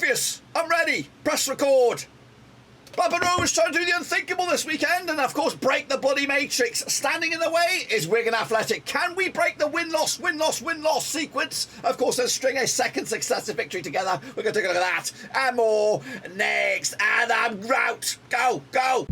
furious. I'm ready. Press record. Blackburn Rovers trying to do the unthinkable this weekend and, of course, break the bloody matrix. Standing in the way is Wigan Athletic. Can we break the win-loss, win-loss, win-loss sequence? Of course, let's string a second successive victory together. We're going to take a look at that and more next. And I'm out. Go, go.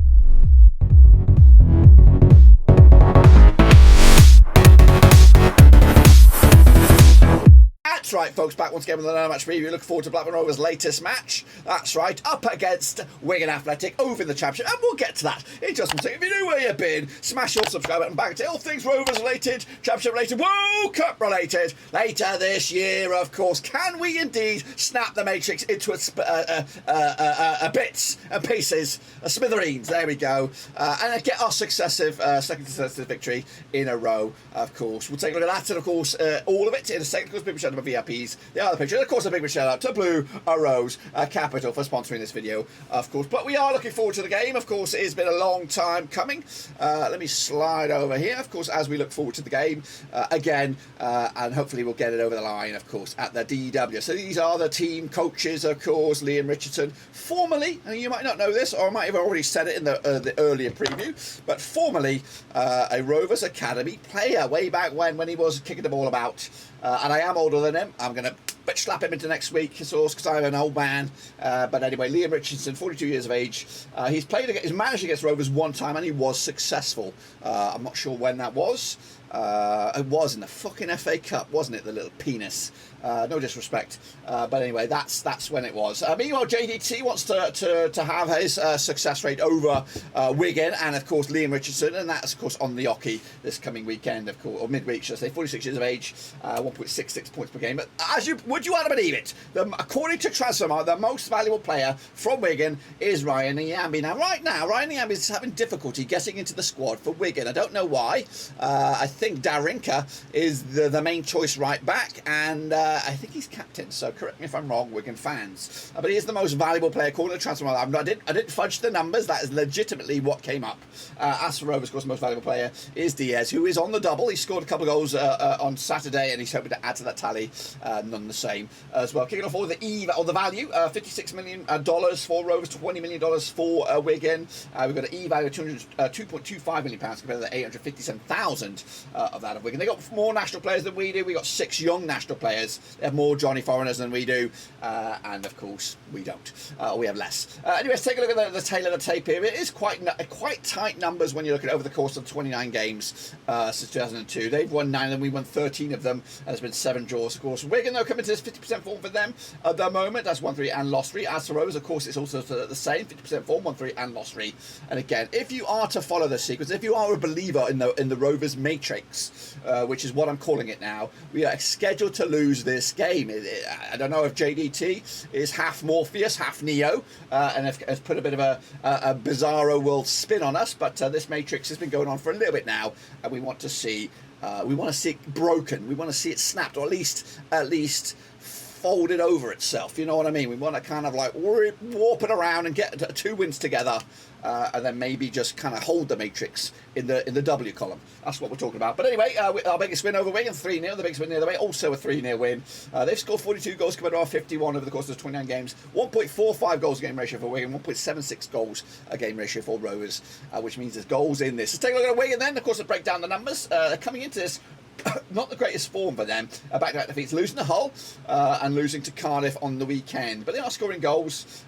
That's right, folks, back once again with another match preview. Look forward to Blackburn Rovers' latest match. That's right, up against Wigan Athletic over in the Championship. And we'll get to that in just one second. If you know where you've been, smash your subscribe button back to all things Rovers related, Championship related, World Cup related. Later this year, of course, can we indeed snap the matrix into a bits and pieces, a smithereens, there we go, and get our second successive victory in a row, of course. We'll take a look at that and, of course, all of it in a second. Of course, people shout out to VIPs, they are the picture. Of course, a big shout out to Blue Rose Capital for sponsoring this video, of course. But we are looking forward to the game. Of course, it has been a long time coming. Let me slide over here, of course, as we look forward to the game again, and hopefully we'll get it over the line, of course, at the DW. So these are the team coaches, of course. Liam Richardson, formerly, and you might not know this, or I might have already said it in the earlier preview, but formerly a Rovers Academy player way back when he was kicking the ball about. And I am older than him. I'm going to bitch slap him into next week, of course, because I'm an old man. But anyway, Liam Richardson, 42 years of age. He's managed against Rovers one time, and he was successful. I'm not sure when that was. It was in the fucking FA Cup, wasn't it? The little penis. No disrespect, but anyway, that's when it was. Meanwhile, JDT wants to have his success rate over Wigan and, of course, Liam Richardson, and that's, of course, on the Oki this coming weekend, of course, or midweek, should I say. 46 years of age, 1.66 points per game. But would you want to believe it? According to Transfermarkt, the most valuable player from Wigan is Ryan Nyambe. Now, Ryan Nyambe is having difficulty getting into the squad for Wigan. I don't know why. I think Darinka is the main choice right back, and I think he's captain, so correct me if I'm wrong, Wigan fans. But he is the most valuable player according to Transfermarkt. I didn't fudge the numbers. That is legitimately what came up. As for Rovers, of course, the most valuable player is Diaz, who is on the double. He scored a couple of goals on Saturday, and he's hoping to add to that tally. None the same as well. Kicking off all the value, $56 million for Rovers, $20 million for Wigan. We've got an E value of £2.25 million compared to the $857,000 of that of Wigan. They got more national players than we do. We got 6 young national players. They have more Johnny foreigners than we do, and of course we don't. We have less. Anyway, let's take a look at the tail of the tape here. It is quite tight numbers when you look at it over the course of 29 games since 2002. They've won 9 of them. We won 13 of them. There's been 7 draws, of course. Wigan, though, coming to this 50% form for them at the moment. That's 1-3 and lost 3. As for Rovers, of course, it's also the same 50% form, 1-3 and lost 3. And again, if you are to follow the sequence, if you are a believer in the Rovers matrix, which is what I'm calling it now, we are scheduled to lose this game. I don't know if JDT is half Morpheus, half Neo, and has put a bit of a bizarro world spin on us, but this matrix has been going on for a little bit now, and we want to see it broken. We want to see it snapped, or at least folded over itself. You know what I mean? We want to kind of like warp it around and get 2 wins together, and then maybe just kind of hold the matrix in the W column. That's what we're talking about. But anyway, our biggest win over Wigan, 3-0. The biggest win the other way, also a 3-0 win. They've scored 42 goals compared to our 51 over the course of 29 games. 1.45 goals a game ratio for Wigan, 1.76 goals a game ratio for Rovers, which means there's goals in this. Let's take a look at Wigan then. Of course, let's break down the numbers. Coming into this, not the greatest form for them. Back-to-back defeats, losing to Hull and losing to Cardiff on the weekend. But they are scoring goals.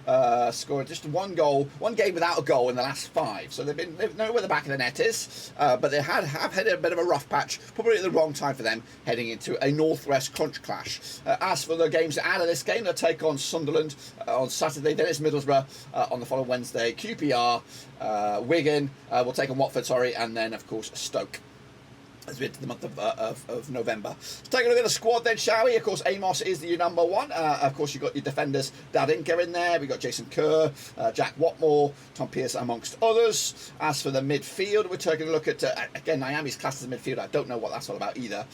Scored just one game without a goal in the last 5. So they know where the back of the net is. But they have had a bit of a rough patch, probably at the wrong time for them, heading into a Northwest crunch clash. As for the games out of this game, they'll take on Sunderland on Saturday. Then it's Middlesbrough on the following Wednesday. QPR, Wigan will take on Watford, and then, of course, Stoke as we enter the month of November. Let's take a look at the squad then, shall we? Of course, Amos is your number 1. Of course, you've got your defenders, Darinka in there. We've got Jason Kerr, Jack Watmore, Tom Pearce, amongst others. As for the midfield, we're taking a look at, again, Nyambe's classed as a midfielder. I don't know what that's all about either.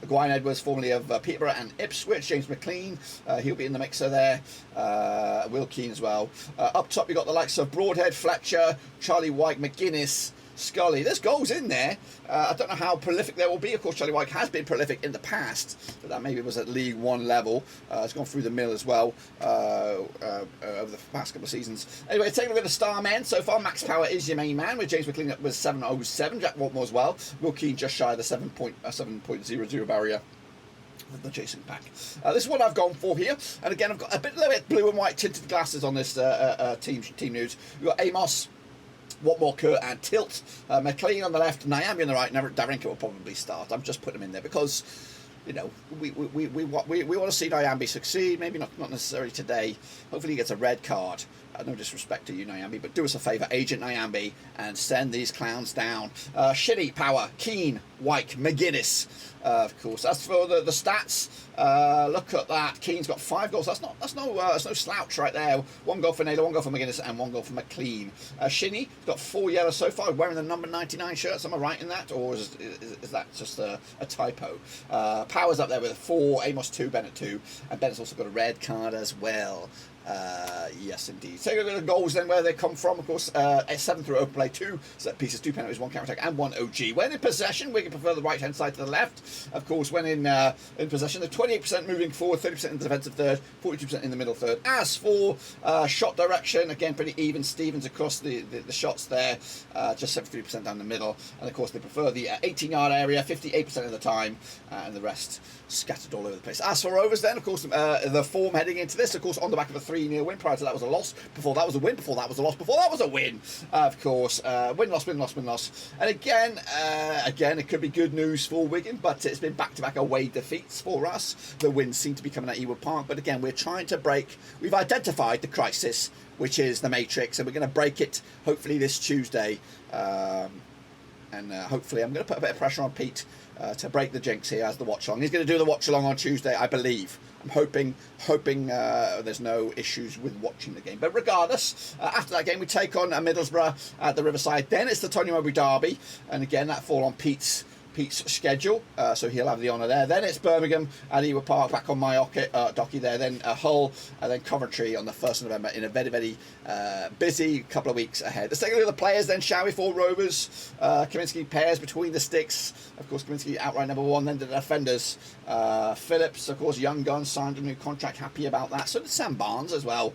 Gwyn Edwards, formerly of Peterborough and Ipswich. James McLean, he'll be in the mixer there. Will Keane as well. Up top, you've got the likes of Broadhead, Fletcher, Charlie White, McGuinness, Scully. There's goals in there. I don't know how prolific they will be. Of course, Charlie White has been prolific in the past, but that maybe was at League One level. It's gone through the mill as well over the past couple of seasons. Anyway, taking a look at the star men so far. Max Power is your main man, with James McLean up with 707. Jack Watmore as well. Will Keane just shy of the 7.00 barrier. The chasing pack. This is what I've gone for here, and again I've got a bit of blue and white tinted glasses on this team news. We've got Amos, Watmore, Kurt and Tilt, McLean on the left, Nyambi on the right. Darinka will probably start. I'm just putting him in there because, you know, we want to see Nyambi succeed. Maybe not necessarily today. Hopefully he gets a red card. No disrespect to you, Nyambi, but do us a favour, Agent Nyambi, and send these clowns down. Shitty Power, Keane, White, McGuinness, of course. As for the stats, look at that. Keane's got 5 goals. That's no slouch right there. 1 goal for Naylor, 1 goal for McGuinness, and 1 goal for McLean. Shinny got 4 yellows so far, wearing the number 99 shirts. Am I right in that, or is that just a typo? Power's up there with 4, Amos 2, Bennett 2, and Bennett's also got a red card as well. Yes, indeed. Take a look at the goals then, where they come from. Of course, 7 through open play, 2 set pieces, 2 penalties, 1 counter attack, and 1 OG. When in possession, we can prefer the right hand side to the left. Of course, when in possession, they're 28% moving forward, 30% in the defensive third, 42% in the middle third. As for shot direction, again, pretty even. Stevens across the shots there, just 73% down the middle. And of course, they prefer the 18-yard area, 58% of the time, and the rest scattered all over the place. As for Rovers then, of course, the form heading into this, of course, on the back of a 3-0 win. Prior to that was a loss. Before that was a win. Before that was a loss. Before that was a win. Of course, win, loss, win, loss, win, loss. And again, it could be good news for Wigan, but it's been back-to-back away defeats for us. The wins seem to be coming at Ewood Park, but again, we're trying to break. We've identified the crisis, which is the Matrix, and we're going to break it hopefully this Tuesday. Hopefully I'm going to put a bit of pressure on Pete to break the jinx here as the watch-along. He's going to do the watch-along on Tuesday, I believe. I'm hoping there's no issues with watching the game. But regardless, after that game, we take on Middlesbrough at the Riverside. Then it's the Tony Mowbray derby. And again, that fall on Pete's schedule, so he'll have the honour there. Then it's Birmingham at Ewood Park, back on my docky there. Then Hull, and then Coventry on the 1st of November in a very, very busy couple of weeks ahead. Let's take a look at the players then, shall we, for Rovers. Kaminsky pairs between the sticks. Of course, Kaminsky outright number 1. Then the defenders. Phillips, of course, young gun, signed a new contract. Happy about that. So did Sam Barnes as well,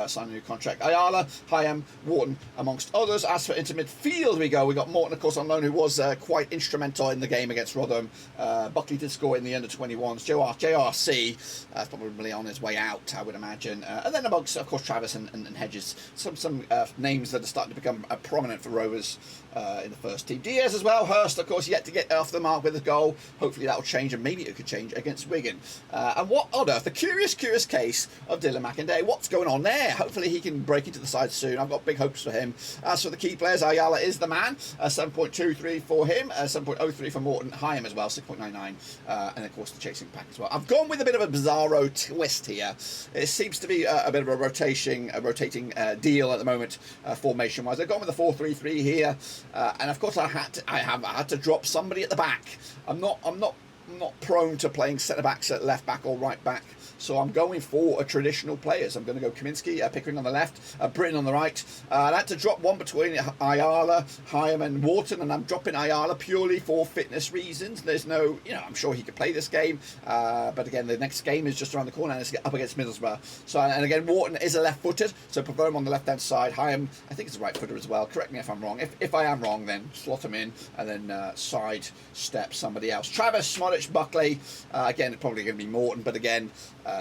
signed a new contract. Ayala, Hyam, Wharton, amongst others. As for into midfield we go. We got Morton, of course, on loan, who was quite instrumental in the game against Rotherham. Buckley did score in the under-21s. JRC is probably on his way out, I would imagine. And then amongst, of course, Travis and Hedges, some names that are starting to become prominent for Rovers in the first team. Diaz as well. Hurst, of course, yet to get off the mark with a goal. Hopefully that will change, and maybe it could change against Wigan. And what on earth? The curious case of Dylan McInday. What's going on there? Hopefully he can break into the side soon. I've got big hopes for him. As for the key players, Ayala is the man. 7.23 for him. 7.03 for Morton. Hyam as well, 6.99. And of course the chasing pack as well. I've gone with a bit of a bizarro twist here. It seems to be a bit of a rotating deal at the moment, formation-wise. I've gone with the 4-3-3 here, and of course I had to drop somebody at the back. I'm not prone to playing centre backs at left back or right back, so I'm going for traditional players. I'm going to go Kaminsky, Pickering on the left, Britton on the right. I had to drop one between Ayala, Hyam and Wharton, and I'm dropping Ayala purely for fitness reasons. There's no, I'm sure he could play this game, but again, the next game is just around the corner and it's up against Middlesbrough. So, and again, Wharton is a left-footed, so prefer him on the left-hand side. Hyam, I think, is a right-footer as well. Correct me if I'm wrong. If I am wrong, then slot him in and then side step somebody else. Travis, Smodic, Buckley. Again, it's probably going to be Morton, but again,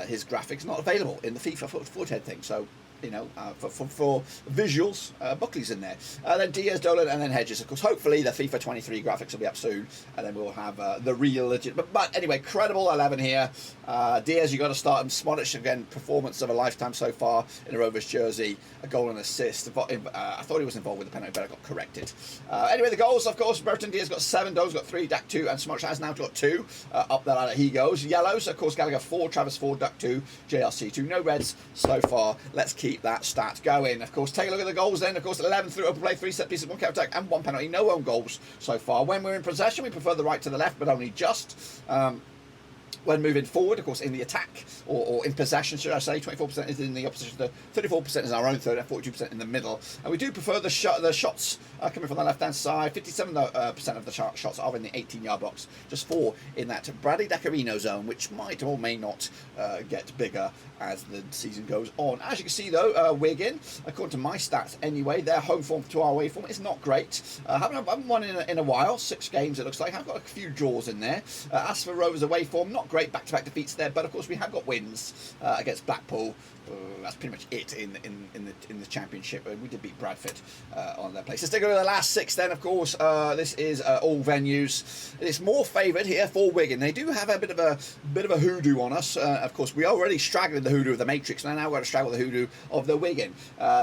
his graphics not available in the FIFA foothead thing. So, for visuals, Buckley's in there. Then Diaz, Dolan, and then Hedges. Of course, hopefully the FIFA 23 graphics will be up soon, and then we'll have the real legit. But anyway, credible 11 here. Diaz, you got to start him. Smodic, again, performance of a lifetime so far in a Rovers jersey. A goal and assist. I thought he was involved with the penalty, but I got corrected. Anyway, the goals, of course, Burton Diaz got 7, Dole's got 3, Dak 2, and Smodic has now got 2. Up the ladder he goes. Yellows, of course, Gallagher 4, Travis 4, Dak 2, JRC 2. No reds so far. Let's keep that stat going. Of course, take a look at the goals then. Of course, 11 through open play, 3 set pieces, 1 counter attack, and 1 penalty. No own goals so far. When we're in possession, we prefer the right to the left, but only just. when moving forward, of course, in the attack or in possession, should I say, 24% is in the opposition, 34% is our own third, and 42% in the middle. And we do prefer the shots coming from the left-hand side. 57% of the shots are in the 18-yard box, just 4 in that Bradley Dacarino zone, which might or may not get bigger as the season goes on. As you can see, though, Wigan, according to my stats anyway, their home form to our away form is not great. Haven't won in a while, 6 games it looks like. I've got a few draws in there. As for Rovers away form, not great back-to-back defeats there, but of course we have got wins against Blackpool. That's pretty much it in the Championship. We did beat Bradford on their place. Let's take a look at the last 6 then, of course. This is all venues. It's more favoured here for Wigan. They do have a bit of a hoodoo on us. Of course, we are already straggling the hoodoo of the Matrix, and now we're going to straggle the hoodoo of the Wigan.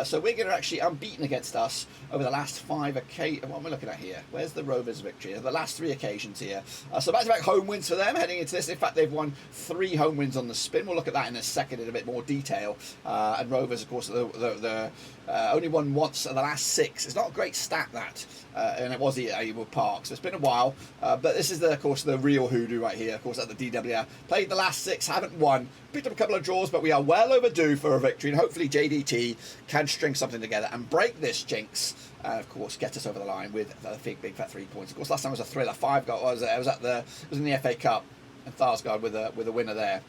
So Wigan are actually unbeaten against us over the last 5 occasions. What am I looking at here? Where's the Rovers' victory? The last 3 occasions here. So back-to-back home wins for them heading into this. In fact, they've won 3 home wins on the spin. We'll look at that in a second in a bit more detail. And Rovers, of course, only won once in the last 6. It's not a great stat, that. And it was at Ewood Park, so it's been a while. But this is, of course, the real hoodoo right here. Of course, at the DWR. Played the last 6, haven't won. Picked up a couple of draws, but we are well overdue for a victory. And hopefully JDT can string something together and break this jinx. And of course, get us over the line with a big fat 3 points. Of course, last time was a thriller. 5 got was it was in the FA Cup, and Tharsgaard with a winner there.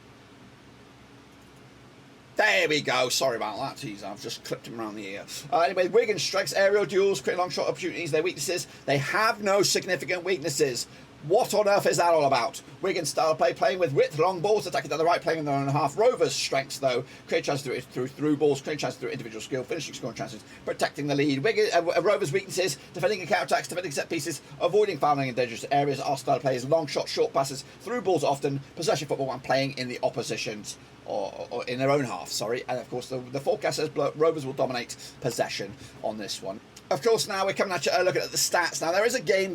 There we go. Sorry about that, teaser. I've just clipped him around the ear. Anyway, Wigan strikes aerial duels, create long shot opportunities. Their weaknesses, they have no significant weaknesses. What on earth is that all about? Wigan style play, playing with width, long balls, attacking down the right, playing in their own half. Rovers' strengths, though, create chances through balls, create chances through individual skill, finishing scoring chances, protecting the lead. Rovers' weaknesses, defending and counter-attacks, defending set pieces, avoiding fouling in dangerous areas. Our style plays long shots, short passes, through balls often, possession football and playing in the opposition's or in their own half, sorry. And of course, the forecast says Rovers will dominate possession on this one. Of course, now we're coming at you looking at the stats. Now, there is a game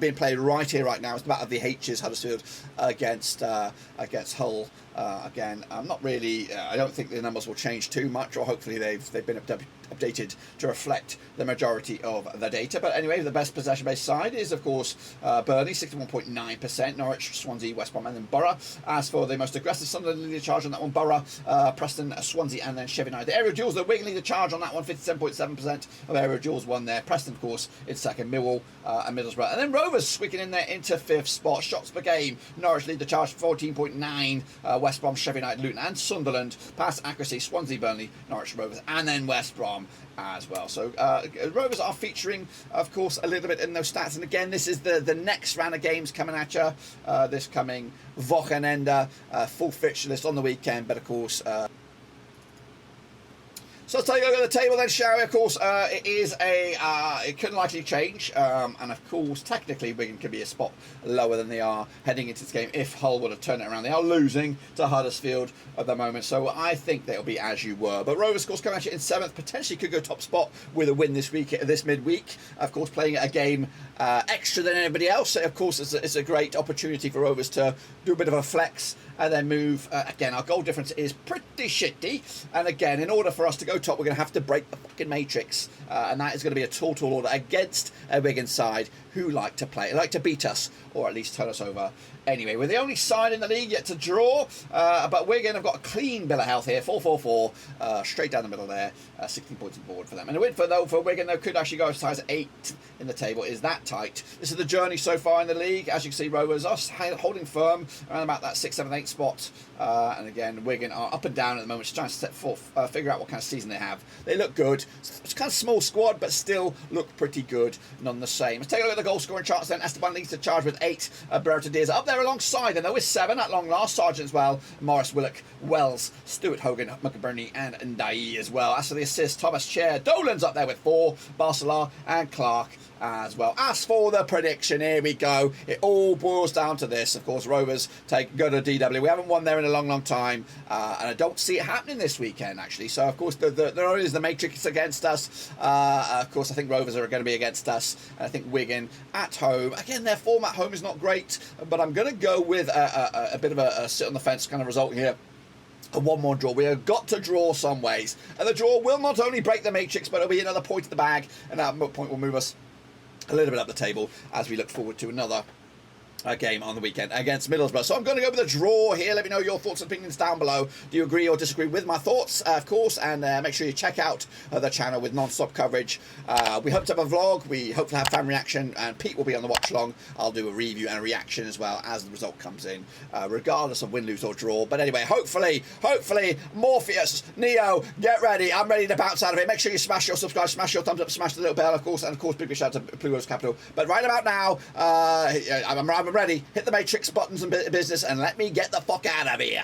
being played right here, right now. It's the Battle of the H's, Huddersfield against Hull. Again, I'm not really. I don't think the numbers will change too much, or hopefully they've been updated to reflect the majority of the data. But anyway, the best possession-based side is, of course, Burnley, 61.9%, Norwich, Swansea, West Brom, and then Borough. As for the most aggressive, Sunderland lead the charge on that one, Borough, Preston, Swansea, and then Sheffield United. The aerial duels, the Wigan lead the charge on that one, 57.7% of aerial duels won there. Preston, of course, in second, Millwall and Middlesbrough. And then Rovers squeaking in there into 5th spot. Shots per game, Norwich lead the charge, 14.9, West Brom, Sheffield United, Luton, and Sunderland. Pass accuracy, Swansea, Burnley, Norwich, Rovers, and then West Brom as well. So Rovers are featuring, of course, a little bit in those stats. And again, this is the next round of games coming at you this coming Wochenende, full fixture list on the weekend. But of course, so let's take a look at the table then, shall we? Of course, it is it could likely change, and of course, technically, Wigan could be a spot lower than they are heading into this game if Hull would have turned it around. They are losing to Huddersfield at the moment, so I think they'll be as you were. But Rovers, of course, coming at you in 7th, potentially could go top spot with a win this midweek. Of course, playing a game extra than anybody else. Of course, it's a great opportunity for Rovers to do a bit of a flex and then move. Again, our goal difference is pretty shitty, and again, in order for us to go top, we're going to have to break the fucking matrix, and that is going to be a tall order against a Wigan side who like to beat us, or at least turn us over. Anyway, we're the only side in the league yet to draw, but Wigan have got a clean bill of health here, 4-4-4, straight down the middle there, 16 points on board for them. And a win for Wigan, though, could actually go as high as 8 in the table. Is that tight? This is the journey so far in the league. As you can see, Rovers are holding firm around about that 6, 7, 8 spot. And again, Wigan are up and down at the moment, just trying to figure out what kind of season they have. They look good. It's kind of small squad, but still look pretty good none the same. Let's take a look at the goal scoring charts then. Esteban leads the charge with 8. Beretta Diaz up there alongside, and there with 7 at long last. Sargent as well. Morris, Willock, Wells, Stuart Hogan, McBurney, and Ndai as well. As for the assist, Thomas Chair, Dolan's up there with 4. Barcelar and Clark as well. As for the prediction, here we go. It all boils down to this. Of course, Rovers go to DW. We haven't won there in a long time, and I don't see it happening this weekend, actually. So, of course, there only is the Matrix against us. Of course, I think Rovers are going to be against us. And I think Wigan at home. Again, their form at home is not great, but I'm going to go with a bit of a sit on the fence kind of result here. A 1-1 draw. We have got to draw some ways. And the draw will not only break the matrix, but it'll be another point in the bag. And that point will move us a little bit up the table as we look forward to another game on the weekend against Middlesbrough. So I'm going to go with a draw here. Let me know your thoughts and opinions down below. Do you agree or disagree with my thoughts, of course? And make sure you check out the channel with non-stop coverage. We hope to have a vlog. We hope to have fan reaction, and Pete will be on the watch along. I'll do a review and a reaction as well as the result comes in, regardless of win, lose or draw. But anyway, hopefully, Morpheus, Neo, get ready. I'm ready to bounce out of it. Make sure you smash your subscribe, smash your thumbs up, smash the little bell, of course, and of course, big shout out to Blue Rose Capital. But right about now, I'm ready. Hit the Matrix buttons and business and let me get the fuck out of here.